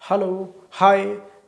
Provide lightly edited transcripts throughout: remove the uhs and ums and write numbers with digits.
Hello, हाय,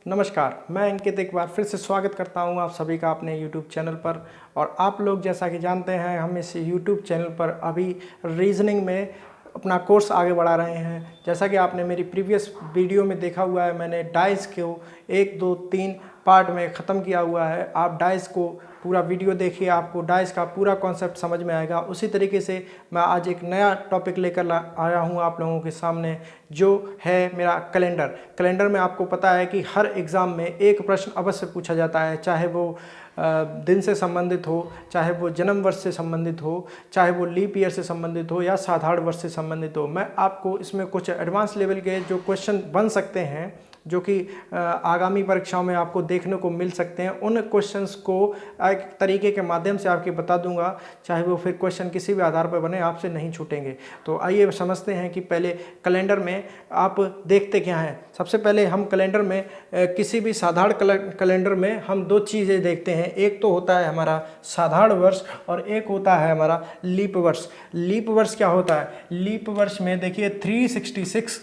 नमस्कार। मैं अंकित एक बार फिर से स्वागत करता हूं आप सभी का अपने यूट्यूब चैनल पर। और आप लोग जैसा कि जानते हैं, हम इस यूट्यूब चैनल पर अभी रीजनिंग में अपना कोर्स आगे बढ़ा रहे हैं। जैसा कि आपने मेरी प्रीवियस वीडियो में देखा हुआ है, मैंने डाइस को 1, 2, 3 पार्ट में ख़त्म किया हुआ है। आप डाइस को पूरा वीडियो देखिए, आपको डाइस का पूरा कॉन्सेप्ट समझ में आएगा। उसी तरीके से मैं आज एक नया टॉपिक लेकर आया हूँ आप लोगों के सामने, जो है मेरा कैलेंडर। कैलेंडर में आपको पता है कि हर एग्ज़ाम में एक प्रश्न अवश्य पूछा जाता है, चाहे वो दिन से संबंधित हो, चाहे वो जन्म वर्ष से संबंधित हो, चाहे वो लीप ईयर से संबंधित हो या साधारण वर्ष से संबंधित हो। मैं आपको इसमें कुछ एडवांस लेवल के जो क्वेश्चन बन सकते हैं, जो कि आगामी परीक्षाओं में आपको देखने को मिल सकते हैं, उन क्वेश्चंस को एक तरीके के माध्यम से आपके बता दूंगा। चाहे वो फिर क्वेश्चन किसी भी आधार पर बने, आपसे नहीं छूटेंगे। तो आइए समझते हैं कि पहले कैलेंडर में आप देखते क्या हैं। सबसे पहले हम कैलेंडर में किसी भी साधारण कैलेंडर में हम दो चीज़ें देखते हैं। एक तो होता है हमारा साधारण वर्ष और एक होता है हमारा लीप वर्ष। लीप वर्ष क्या होता है? लीप वर्ष में देखिए 366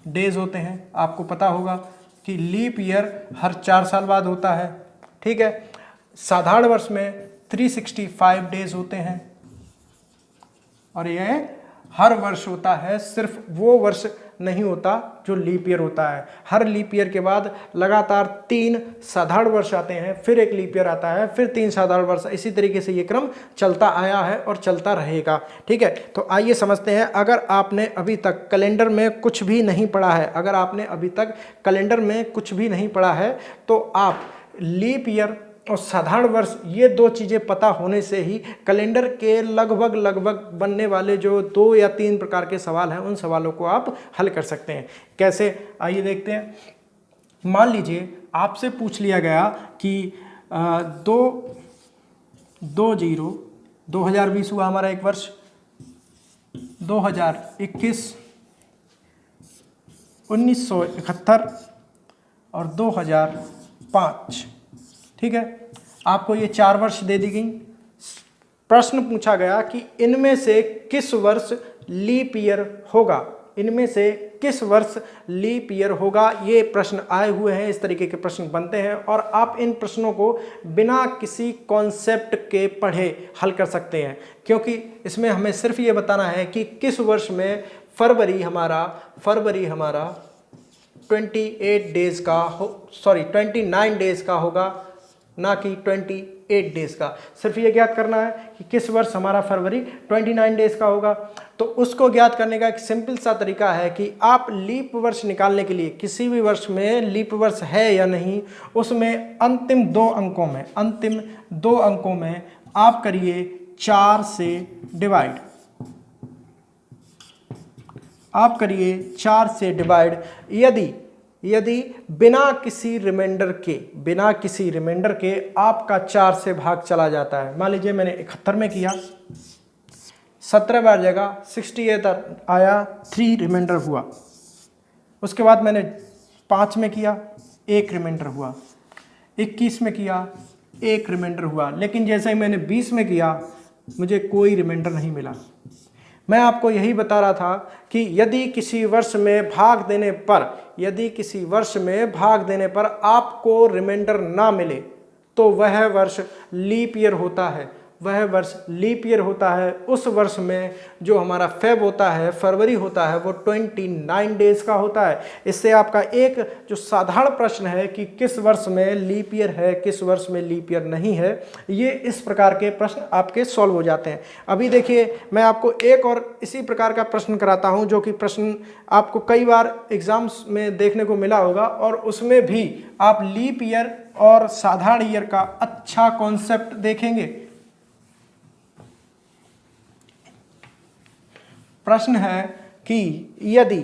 डेज होते हैं। आपको पता होगा कि लीप ईयर हर 4 साल बाद होता है, ठीक है। साधारण वर्ष में 365 डेज होते हैं और यह हर वर्ष होता है, सिर्फ वो वर्ष नहीं होता जो लीप ईयर होता है। हर लीप ईयर के बाद लगातार 3 साधारण वर्ष आते हैं, फिर एक लीप ईयर आता है, फिर 3 साधारण वर्ष। इसी तरीके से ये क्रम चलता आया है और चलता रहेगा, ठीक है। तो आइए समझते हैं। अगर आपने अभी तक कैलेंडर में कुछ भी नहीं पढ़ा है, अगर आपने अभी तक कैलेंडर में कुछ भी नहीं पढ़ा है, तो आप लीप ईयर और साधारण वर्ष ये दो चीज़ें पता होने से ही कैलेंडर के लगभग बनने वाले जो 2 या 3 प्रकार के सवाल हैं, उन सवालों को आप हल कर सकते हैं। कैसे, आइए देखते हैं। मान लीजिए आपसे पूछ लिया गया कि 2020 हुआ हमारा एक वर्ष, 2021, 1971 और 2005, ठीक है। आपको ये 4 वर्ष दे दी गई। प्रश्न पूछा गया कि इनमें से किस वर्ष लीप ईयर होगा, इनमें से किस वर्ष लीप ईयर होगा। ये प्रश्न आए हुए हैं, इस तरीके के प्रश्न बनते हैं और आप इन प्रश्नों को बिना किसी कॉन्सेप्ट के पढ़े हल कर सकते हैं, क्योंकि इसमें हमें सिर्फ ये बताना है कि किस वर्ष में फरवरी हमारा 28 डेज का 29 डेज का होगा, ना कि 28 डेज का। सिर्फ ये ज्ञात करना है कि किस वर्ष हमारा फरवरी 29 डेज का होगा। तो उसको ज्ञात करने का एक सिंपल सा तरीका है कि आप लीप वर्ष निकालने के लिए, किसी भी वर्ष में लीप वर्ष है या नहीं, उसमें अंतिम 2 अंकों में आप करिए 4 से डिवाइड। आप करिए 4 से डिवाइड। यदि बिना किसी रिमाइंडर के आपका 4 से भाग चला जाता है। मान लीजिए मैंने 71 में किया, 17 बार जगह 68 आया, 3 रिमाइंडर हुआ। उसके बाद मैंने 5 में किया, 1 रिमाइंडर हुआ। 21 में किया, 1 रिमाइंडर हुआ। लेकिन जैसे ही मैंने 20 में किया, मुझे कोई रिमाइंडर नहीं मिला। मैं आपको यही बता रहा था कि यदि किसी वर्ष में भाग देने पर आपको रिमाइंडर ना मिले, तो वह वर्ष लीप ईयर होता है। उस वर्ष में जो हमारा फेब होता है, फरवरी होता है, वो 29 डेज का होता है। इससे आपका एक जो साधारण प्रश्न है कि किस वर्ष में लीप ईयर है, किस वर्ष में लीप ईयर नहीं है, ये इस प्रकार के प्रश्न आपके सॉल्व हो जाते हैं। अभी देखिए, मैं आपको एक और इसी प्रकार का प्रश्न कराता हूं, जो कि प्रश्न आपको कई बार एग्जाम्स में देखने को मिला होगा और उसमें भी आप लीप ईयर और साधारण ईयर का अच्छा कॉन्सेप्ट देखेंगे। प्रश्न है कि यदि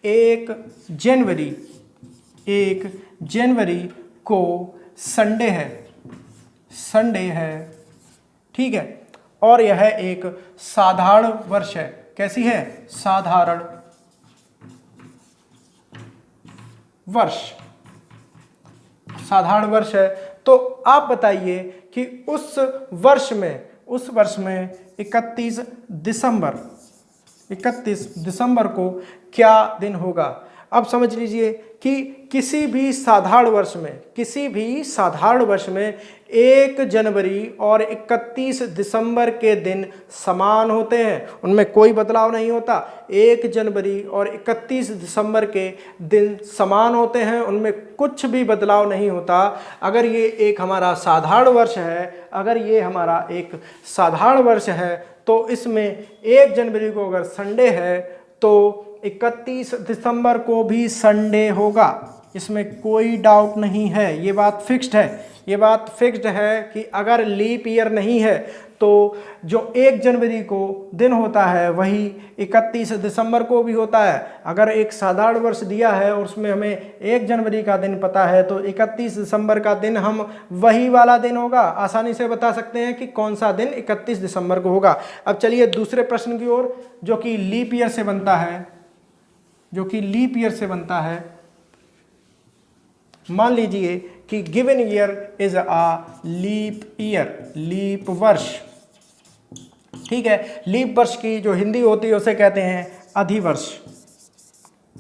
1 जनवरी को संडे है, ठीक है, और यह एक साधारण वर्ष है। कैसी है? साधारण वर्ष है। तो आप बताइए कि उस वर्ष में 31 दिसंबर को क्या दिन होगा। अब समझ लीजिए कि किसी भी साधारण वर्ष में 1 जनवरी और 31 दिसंबर के दिन समान होते हैं, उनमें कोई बदलाव नहीं होता। 1 जनवरी और 31 दिसंबर के दिन समान होते हैं, उनमें कुछ भी बदलाव नहीं होता। अगर ये एक हमारा साधारण वर्ष है तो इसमें 1 जनवरी को अगर संडे है तो 31 दिसंबर को भी संडे होगा, इसमें कोई डाउट नहीं है। ये बात फिक्स्ड है कि अगर लीप ईयर नहीं है तो जो 1 जनवरी को दिन होता है वही 31 दिसंबर को भी होता है। अगर एक साधारण वर्ष दिया है और उसमें हमें 1 जनवरी का दिन पता है तो 31 दिसंबर का दिन हम वही वाला दिन होगा, आसानी से बता सकते हैं कि कौन सा दिन 31 दिसंबर को होगा। अब चलिए दूसरे प्रश्न की ओर, जो कि लीप ईयर से बनता है। मान लीजिए कि given year is a leap वर्ष, ठीक है। लीप वर्ष की जो हिंदी होती है उसे कहते हैं अधिवर्ष।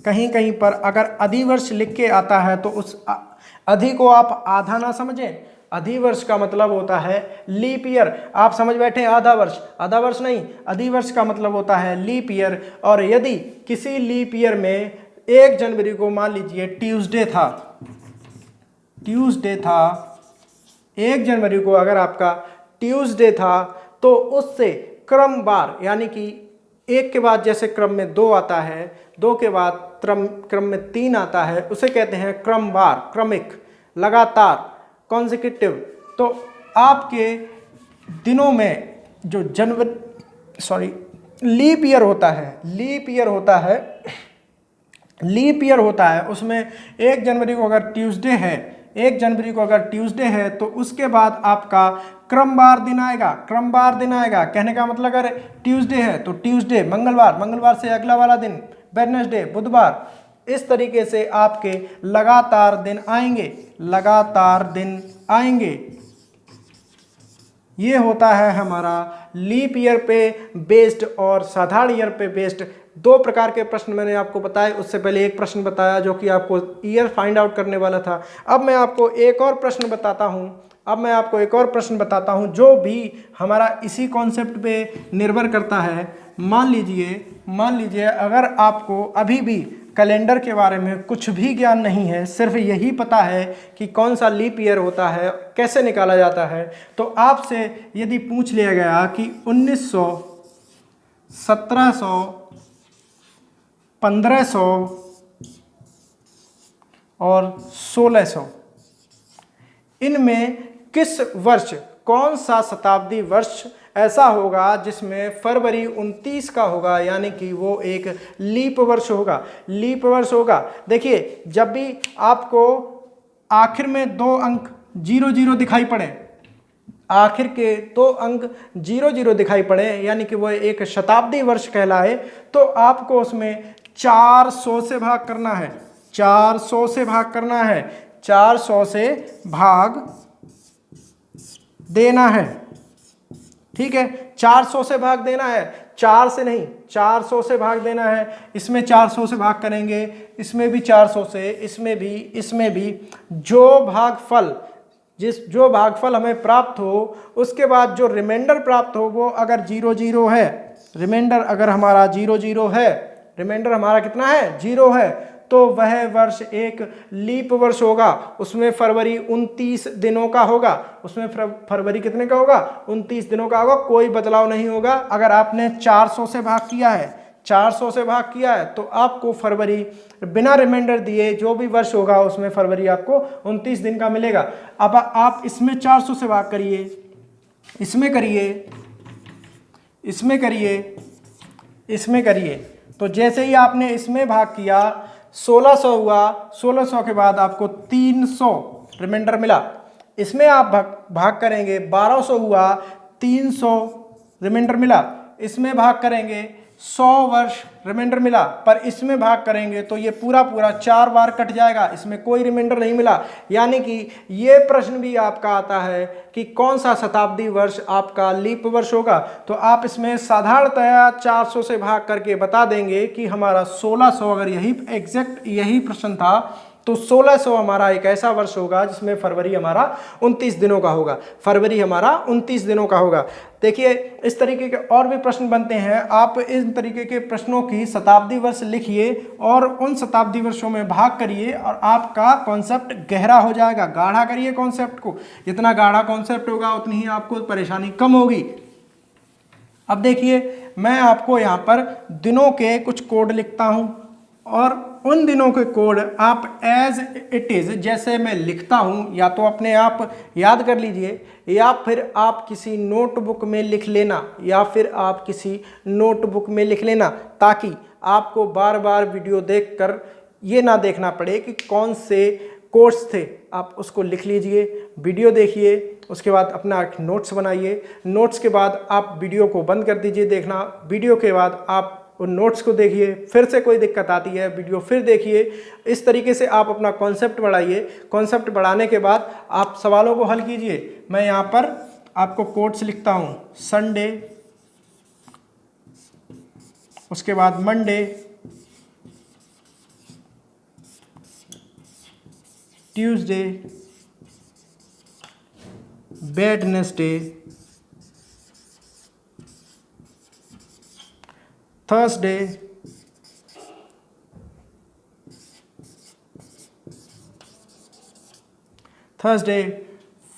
कहीं कहीं पर अगर अधिवर्ष लिख के आता है तो उस अधि को आप आधा ना समझें, अधिवर्ष का मतलब होता है लीप ईयर। आप समझ बैठे आधा वर्ष नहीं, अधिवर्ष का मतलब होता है लीप ईयर। और यदि किसी लीप ईयर में 1 जनवरी को मान लीजिए ट्यूसडे था, 1 जनवरी को अगर आपका ट्यूसडे था तो उससे क्रमवार, यानी कि 1 के बाद जैसे क्रम में 2 आता है, 2 के बाद क्रम में 3 आता है, उसे कहते हैं क्रमवार, क्रमिक, लगातार, कॉन्जिक्यूटिव। तो आपके दिनों में जो लीप ईयर होता है उसमें 1 जनवरी को अगर ट्यूसडे है तो उसके बाद आपका क्रमवार दिन आएगा। कहने का मतलब अगर ट्यूसडे है तो ट्यूसडे मंगलवार से अगला वाला दिन वेडनेसडे बुधवार, इस तरीके से आपके लगातार दिन आएंगे। ये होता है हमारा लीप ईयर पे बेस्ड और साधारण ईयर पे बेस्ड। 2 प्रकार के प्रश्न मैंने आपको बताए, उससे पहले एक प्रश्न बताया जो कि आपको ईयर फाइंड आउट करने वाला था। अब मैं आपको एक और प्रश्न बताता हूं जो भी हमारा इसी कॉन्सेप्ट पे निर्भर करता है। मान लीजिए अगर आपको अभी भी कैलेंडर के बारे में कुछ भी ज्ञान नहीं है, सिर्फ यही पता है कि कौन सा लीप ईयर होता है, कैसे निकाला जाता है, तो आपसे यदि पूछ लिया गया कि 1900, 1700, 1500 और 1600 इनमें किस वर्ष, कौन सा शताब्दी वर्ष ऐसा होगा जिसमें फरवरी 29 का होगा, यानी कि वो एक लीप वर्ष होगा। देखिए, जब भी आपको आखिर में 2 अंक 00 दिखाई पड़े, आखिर के 2 अंक 00 दिखाई पड़े, यानी कि वो एक शताब्दी वर्ष कहलाए, तो आपको उसमें 400 से भाग करना है। 400 से भाग देना है, ठीक है। 400 से भाग देना है, 4 से नहीं, 400 से भाग देना है। इसमें 400 से भाग करेंगे, इसमें भी 400 से, इसमें भी जो भागफल हमें प्राप्त हो, उसके बाद जो रिमाइंडर प्राप्त हो वो अगर 00 है, रिमाइंडर अगर हमारा 00 है, रिमाइंडर हमारा कितना है 0 है, तो वह वर्ष एक लीप वर्ष होगा। उसमें फरवरी 29 दिनों का होगा, उसमें फरवरी कितने का होगा 29 दिनों का होगा, कोई बदलाव नहीं होगा। अगर आपने 400 से भाग किया है तो आपको फरवरी बिना रिमाइंडर दिए जो भी वर्ष होगा उसमें फरवरी आपको 29 दिन का मिलेगा। अब आप इसमें 400 से भाग करिए, इसमें करिए, तो जैसे ही आपने इसमें भाग किया 1600 हुआ, 1600 के बाद आपको 300 रिमाइंडर मिला। इसमें आप भाग करेंगे 1200 हुआ, 300 रिमाइंडर मिला। इसमें भाग करेंगे 100 वर्ष रिमाइंडर मिला, पर इसमें भाग करेंगे तो ये पूरा पूरा 4 बार कट जाएगा, इसमें कोई रिमाइंडर नहीं मिला। यानी कि ये प्रश्न भी आपका आता है कि कौन सा शताब्दी वर्ष आपका लीप वर्ष होगा, तो आप इसमें साधारणतया 400 से भाग करके बता देंगे कि हमारा 1600, अगर यही एग्जैक्ट यही प्रश्न था तो 1600 हमारा एक ऐसा वर्ष होगा जिसमें फरवरी हमारा 29 दिनों का होगा, फरवरी हमारा 29 दिनों का होगा। देखिए इस तरीके के और भी प्रश्न बनते हैं, आप इस तरीके के प्रश्नों की शताब्दी वर्ष लिखिए और उन शताब्दी वर्षों में भाग करिए और आपका कॉन्सेप्ट गहरा हो जाएगा। गाढ़ा करिए कॉन्सेप्ट को, जितना गाढ़ा कॉन्सेप्ट होगा उतनी ही आपको परेशानी कम होगी। अब देखिए मैं आपको यहाँ पर दिनों के कुछ कोड लिखता हूँ और उन दिनों के कोड आप एज इट इज़ जैसे मैं लिखता हूँ या तो अपने आप याद कर लीजिए या फिर आप किसी नोटबुक में लिख लेना, या फिर आप किसी नोटबुक में लिख लेना, ताकि आपको बार बार वीडियो देखकर ये ना देखना पड़े कि कौन से कोर्स थे। आप उसको लिख लीजिए, वीडियो देखिए, उसके बाद अपना नोट्स बनाइए, नोट्स के बाद आप वीडियो को बंद कर दीजिए देखना, वीडियो के बाद आप उन नोट्स को देखिए, फिर से कोई दिक्कत आती है वीडियो फिर देखिए। इस तरीके से आप अपना कॉन्सेप्ट बढ़ाइए। कॉन्सेप्ट बढ़ाने के बाद आप सवालों को हल कीजिए। मैं यहाँ पर आपको कोट्स लिखता हूँ, संडे, उसके बाद Monday, Tuesday, Wednesday, Thursday,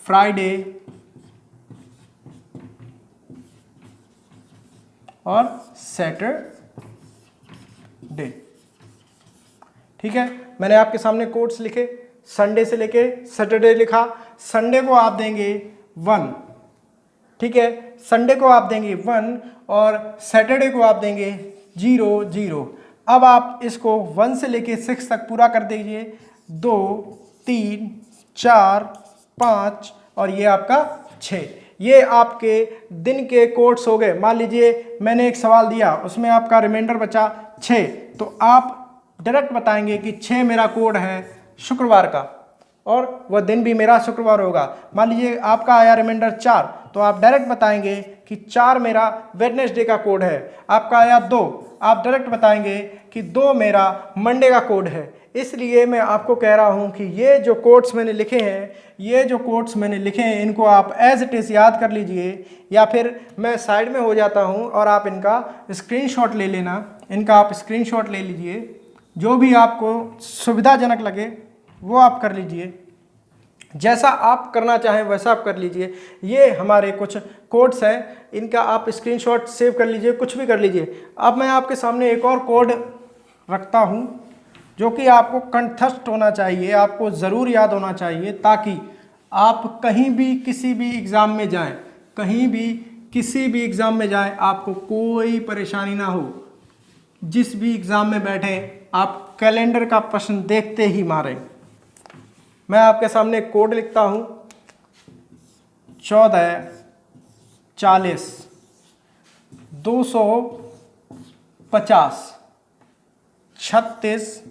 Friday और सैटरडे। ठीक है, मैंने आपके सामने कोड्स लिखे, संडे से लेके सैटरडे लिखा। संडे को आप देंगे 1, ठीक है, संडे को आप देंगे 1 और सैटरडे को आप देंगे 0 0। अब आप इसको 1 से लेके 6 तक पूरा कर दीजिए, 2 3 4 5 और ये आपका 6। ये आपके दिन के कोड्स हो गए। मान लीजिए मैंने एक सवाल दिया, उसमें आपका रिमाइंडर बचा 6, तो आप डायरेक्ट बताएंगे कि 6 मेरा कोड है शुक्रवार का और वह दिन भी मेरा शुक्रवार होगा। मान लीजिए आपका आया रिमाइंडर 4, तो आप डायरेक्ट बताएंगे कि 4 मेरा वेडनेसडे का कोड है। आपका आया 2, आप डायरेक्ट बताएंगे कि 2 मेरा मंडे का कोड है। इसलिए मैं आपको कह रहा हूं कि ये जो कोड्स मैंने लिखे हैं, इनको आप एज इट इज़ याद कर लीजिए, या फिर मैं साइड में हो जाता हूं और आप इनका स्क्रीनशॉट ले लेना। इनका आप स्क्रीनशॉट ले लीजिए, जो भी आपको सुविधाजनक लगे वो आप कर लीजिए, जैसा आप करना चाहें वैसा आप कर लीजिए। ये हमारे कुछ कोड्स हैं, इनका आप स्क्रीनशॉट सेव कर लीजिए, कुछ भी कर लीजिए। अब मैं आपके सामने एक और कोड रखता हूं जो कि आपको कंठस्थ होना चाहिए, आपको ज़रूर याद होना चाहिए, ताकि आप कहीं भी किसी भी एग्ज़ाम में जाएं, आपको कोई परेशानी ना हो। जिस भी एग्ज़ाम में बैठें आप कैलेंडर का प्रश्न देखते ही मारें। मैं आपके सामने कोड लिखता हूं, 14 40 250 36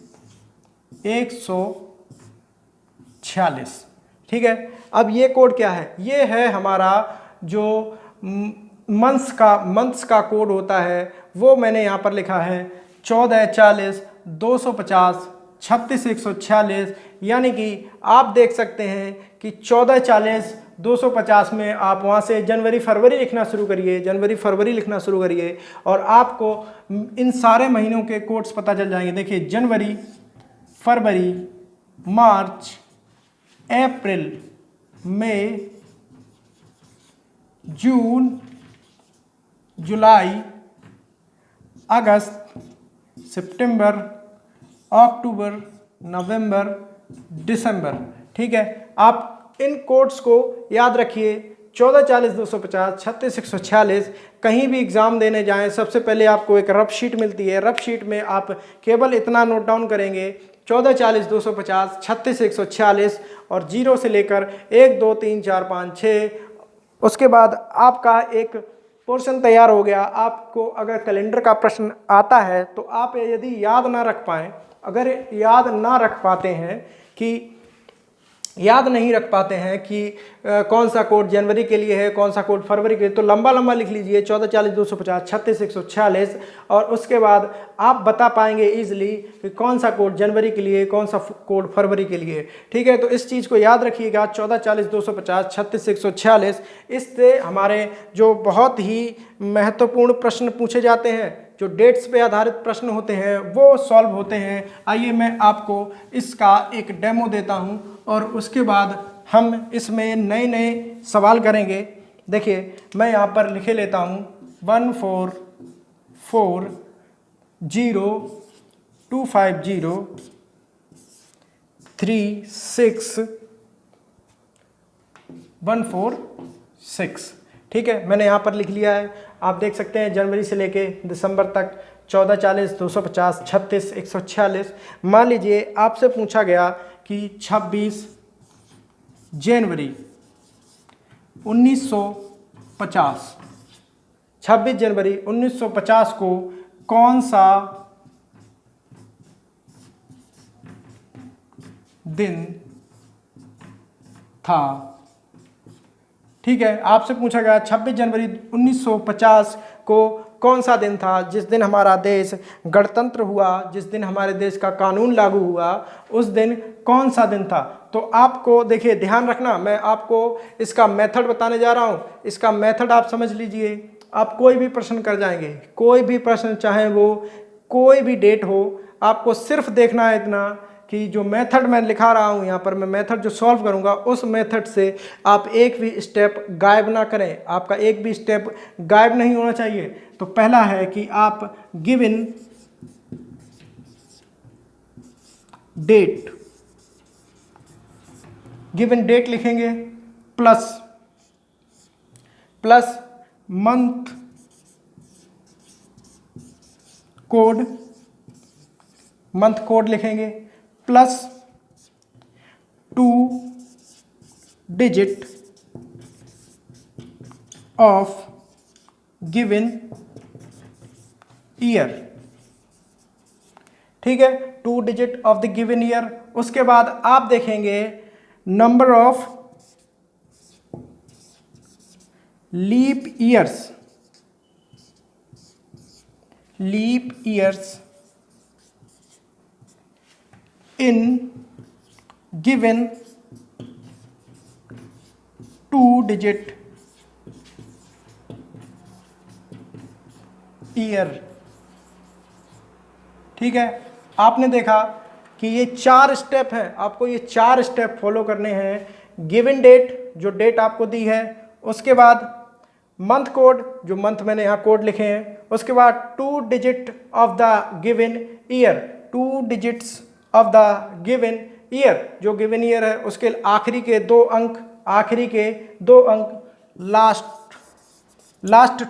146। ठीक है, अब ये कोड क्या है? ये है हमारा जो मंथ्स का कोड होता है, वो मैंने यहाँ पर लिखा है 14 40 250 36 146। यानी कि आप देख सकते हैं कि 14 40 250 में आप वहाँ से जनवरी फरवरी लिखना शुरू करिए, और आपको इन सारे महीनों के कोड्स पता चल जाएंगे। देखिए, जनवरी, फरवरी, मार्च, अप्रैल, मई, जून, जुलाई, अगस्त, सितंबर, अक्टूबर, नवंबर, दिसंबर। ठीक है, आप इन कोड्स को याद रखिए। 14 40 250 36 146। कहीं भी एग्ज़ाम देने जाएं, सबसे पहले आपको एक रफ शीट मिलती है। रफ शीट में आप केवल इतना नोट डाउन करेंगे, 14 40 250 36 146 और 0 से लेकर 1 2 3 4 5 6। उसके बाद आपका एक पोर्शन तैयार हो गया। आपको अगर कैलेंडर का प्रश्न आता है तो आप यदि याद ना रख पाएँ, अगर याद ना रख पाते हैं कि याद नहीं रख पाते हैं कि कौन सा कोड जनवरी के लिए है, कौन सा कोड फरवरी के लिए, तो लंबा लंबा लिख लीजिए 14, 40, 250, 36, 146, और उसके बाद आप बता पाएंगे इजीली कि कौन सा कोड जनवरी के लिए, कौन सा कोड फरवरी के लिए। ठीक है, तो इस चीज़ को याद रखिएगा, 14, 40, 250, 36, 146। इससे हमारे जो बहुत ही महत्वपूर्ण प्रश्न पूछे जाते हैं, जो डेट्स पे आधारित प्रश्न होते हैं, वो सॉल्व होते हैं। आइए मैं आपको इसका एक डेमो देता हूं और उसके बाद हम इसमें नए नए सवाल करेंगे। देखिए मैं यहाँ पर लिखे लेता हूँ 1440250361446। ठीक है, मैंने यहाँ पर लिख लिया है। आप देख सकते हैं जनवरी से लेके दिसंबर तक 14, 40, 250, 36, 146। मान लीजिए आपसे पूछा गया कि 26 जनवरी 1950, 26 जनवरी 1950 को कौन सा दिन था। ठीक है, आपसे पूछा गया 26 जनवरी 1950 को कौन सा दिन था, जिस दिन हमारा देश गणतंत्र हुआ, जिस दिन हमारे देश का कानून लागू हुआ, उस दिन कौन सा दिन था। तो आपको देखिए ध्यान रखना, मैं आपको इसका मेथड बताने जा रहा हूँ। इसका मेथड आप समझ लीजिए, आप कोई भी प्रश्न कर जाएंगे, कोई भी प्रश्न, चाहे वो कोई भी डेट हो, आपको सिर्फ देखना है इतना कि जो मेथड मैं लिखा रहा हूँ यहाँ पर, मैं मेथड जो सॉल्व करूँगा उस मेथड से आप एक भी स्टेप गायब ना करें, आपका एक भी स्टेप गायब नहीं होना चाहिए। तो पहला है कि आप गिवन डेट लिखेंगे प्लस मंथ कोड लिखेंगे plus 2 digit of given year. ठीक है, 2 digit of the given year. उसके बाद आप देखेंगे number of leap years in given 2 digit year. ठीक है, आपने देखा कि ये 4 स्टेप हैं, आपको ये 4 स्टेप फॉलो करने हैं। गिवन डेट, जो डेट आपको दी है, उसके बाद मंथ कोड, जो मंथ मैंने यहाँ कोड लिखे हैं, उसके बाद 2 digit of the given year, 2 digits of the given year, जो गिवन ईयर है उसके आखिरी के 2 अंक, last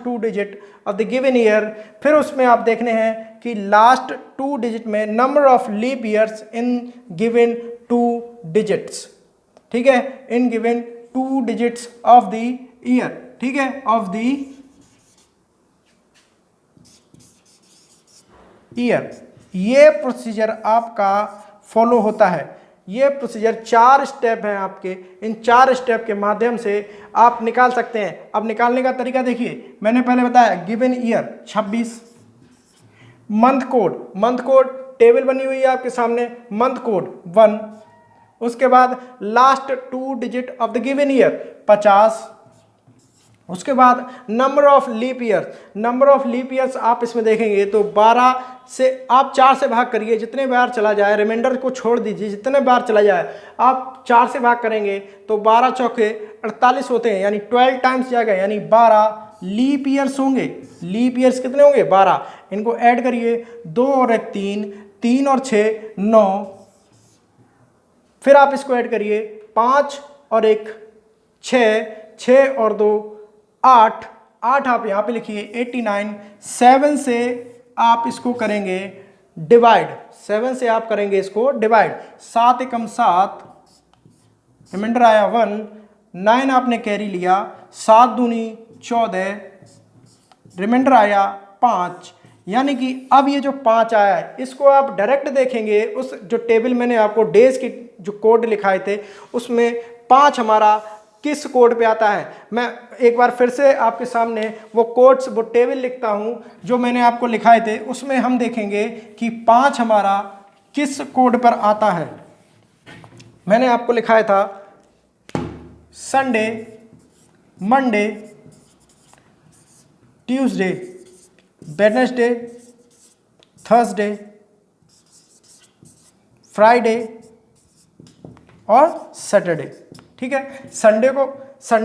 2 digit of the given year. फिर उसमें आप देखने हैं कि लास्ट 2 डिजिट में number of leap years in given 2 digits. ठीक है, in given 2 digits of the year. ठीक है, ऑफ द ईयर। ये प्रोसीजर आपका फॉलो होता है। ये प्रोसीजर 4 स्टेप हैं आपके, इन 4 स्टेप के माध्यम से आप निकाल सकते हैं। अब निकालने का तरीका देखिए, मैंने पहले बताया given year 26, month code table बनी हुई है आपके सामने, मंथ कोड 1, उसके बाद last 2 digit of the given year 50, उसके बाद नंबर ऑफ लीप ईयर्स आप इसमें देखेंगे तो 12 से आप 4 से भाग करिए, जितने बार चला जाए, रिमाइंडर को छोड़ दीजिए, जितने बार चला जाए आप 4 से भाग करेंगे तो 12 चौके 48 होते हैं, यानी 12 टाइम्स जाएगा, यानी 12 लीप ईयर्स होंगे। लीप ईयर्स कितने होंगे? 12। इनको ऐड करिए, 2 और 1 3, 3 और 6 9, फिर आप इसको ऐड करिए, 5 और 1 6, 6 और 2 8, आप यहाँ पे लिखिए 89। 7 से आप इसको करेंगे डिवाइड, 7 से आप करेंगे इसको डिवाइड, 7 एकम 7, रिमाइंडर आया 1, 9 आपने कैरी लिया, 7 दूनी 14, रिमाइंडर आया 5, यानी कि अब ये जो 5 आया है इसको आप डायरेक्ट देखेंगे उस जो टेबल मैंने आपको डेज की जो कोड लिखाए थे उसमें 5 हमारा किस कोड पे आता है। मैं एक बार फिर से आपके सामने वो कोड्स वो टेबल लिखता हूँ जो मैंने आपको लिखाए थे, उसमें हम देखेंगे कि 5 हमारा किस कोड पर आता है। मैंने आपको लिखाया था Sunday, Monday, Tuesday, Wednesday, Thursday, Friday और सैटरडे। ठीक है, संडे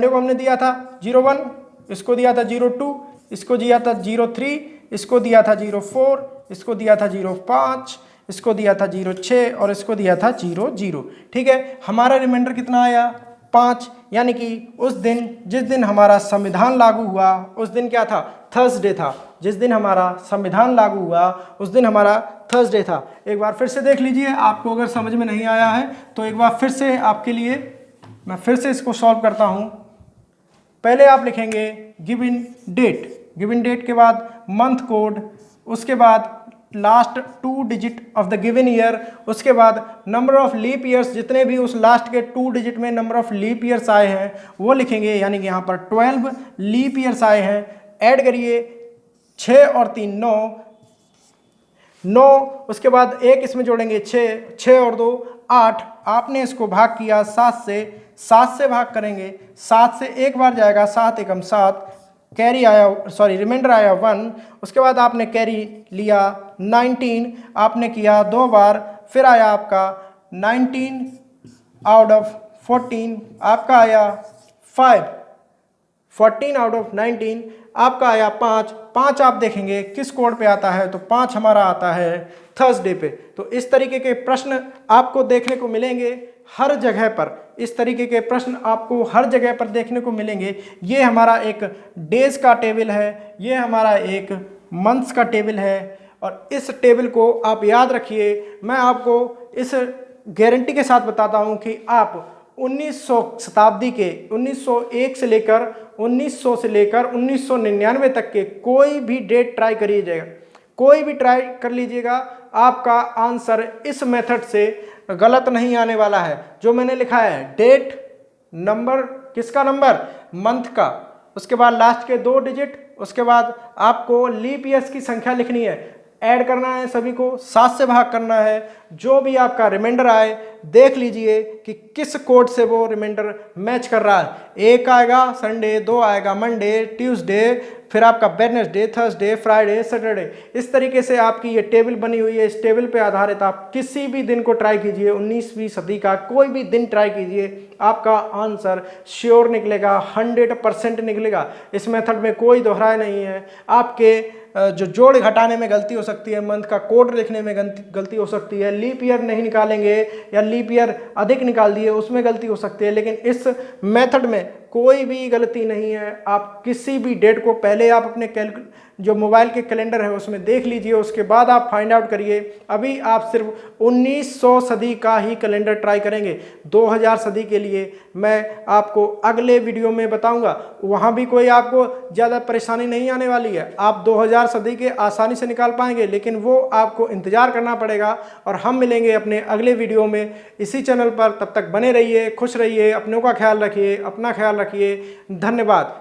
को हमने दिया था 01, इसको दिया था 02, इसको दिया था 03, इसको दिया था 04, इसको दिया था 05, इसको दिया था 06 और इसको दिया था 00। ठीक है, हमारा रिमाइंडर कितना आया 5, यानी कि उस दिन जिस दिन हमारा संविधान लागू हुआ उस दिन क्या था, थर्सडे था। जिस दिन हमारा संविधान लागू हुआ उस दिन हमारा थर्सडे था। एक बार फिर से देख लीजिए, आपको अगर समझ में नहीं आया है तो एक बार फिर से आपके लिए मैं फिर से इसको सॉल्व करता हूं। पहले आप लिखेंगे गिवन डेट, गिवन डेट के बाद मंथ कोड, उसके बाद last 2 digit of the given year, उसके बाद नंबर ऑफ लीप ईयर्स, जितने भी उस लास्ट के 2 डिजिट में नंबर ऑफ लीप ईयर्स आए हैं वो लिखेंगे, यानी कि यहाँ पर 12 लीप ईयर्स आए हैं। ऐड करिए 6 और 3 9, उसके बाद 1 इसमें जोड़ेंगे 6 और 2 8। आपने इसको भाग किया 7 से भाग करेंगे, 7 से एक बार जाएगा, 7 एकम 7, कैरी आया सॉरी रिमाइंडर आया 1। उसके बाद आपने कैरी लिया 19, आपने किया 2 बार, फिर आया आपका 19 आउट ऑफ 14, आपका आया 5, 14 आउट ऑफ 19 आपका आया 5 आप देखेंगे किस कोड पे आता है, तो 5 हमारा आता है थर्सडे पे। तो इस तरीके के प्रश्न आपको देखने को मिलेंगे हर जगह पर, इस तरीके के प्रश्न आपको हर जगह पर देखने को मिलेंगे। ये हमारा एक डेज का टेबल है, ये हमारा एक मंथ्स का टेबल है, और इस टेबल को आप याद रखिए। मैं आपको इस गारंटी के साथ बताता हूँ कि आप 1900 शताब्दी के 1901 से लेकर 1900 से लेकर 1999 तक के कोई भी डेट ट्राई करिएगा, कोई भी ट्राई कर लीजिएगा, आपका आंसर इस मेथड से गलत नहीं आने वाला है। जो मैंने लिखा है डेट, नंबर, किसका नंबर, मंथ का, उसके बाद लास्ट के 2 डिजिट, उसके बाद आपको लीप ईयर्स की संख्या लिखनी है, ऐड करना है सभी को, 7 से भाग करना है। जो भी आपका रिमाइंडर आए देख लीजिए कि किस कोड से वो रिमाइंडर मैच कर रहा है। 1 आएगा संडे, 2 आएगा मंडे, ट्यूसडे, फिर आपका वेडनेसडे, थर्सडे, फ्राइडे, सैटरडे। इस तरीके से आपकी ये टेबल बनी हुई है। इस टेबल पे आधारित आप किसी भी दिन को ट्राई कीजिए, 19वीं सदी का कोई भी दिन ट्राई कीजिए, आपका आंसर श्योर निकलेगा, 100% निकलेगा। इस मेथड में कोई दोहराए नहीं है। आपके जो जोड़ घटाने में गलती हो सकती है, मंथ का कोड लिखने में गलती हो सकती है, लीप ईयर नहीं निकालेंगे या लीप ईयर अधिक निकाल दिए उसमें गलती हो सकती है, लेकिन इस मेथड में कोई भी गलती नहीं है। आप किसी भी डेट को पहले आप अपने जो मोबाइल के कैलेंडर है उसमें देख लीजिए, उसके बाद आप फाइंड आउट करिए। अभी आप सिर्फ 1900 सदी का ही कैलेंडर ट्राई करेंगे, 2000 सदी के लिए मैं आपको अगले वीडियो में बताऊंगा, वहाँ भी कोई आपको ज़्यादा परेशानी नहीं आने वाली है। आप 2000 सदी के आसानी से निकाल पाएंगे, लेकिन वो आपको इंतज़ार करना पड़ेगा। और हम मिलेंगे अपने अगले वीडियो में इसी चैनल पर। तब तक बने रहिए, खुश रहिए, अपनों का ख्याल रखिए, अपना ख्याल रखिए। धन्यवाद।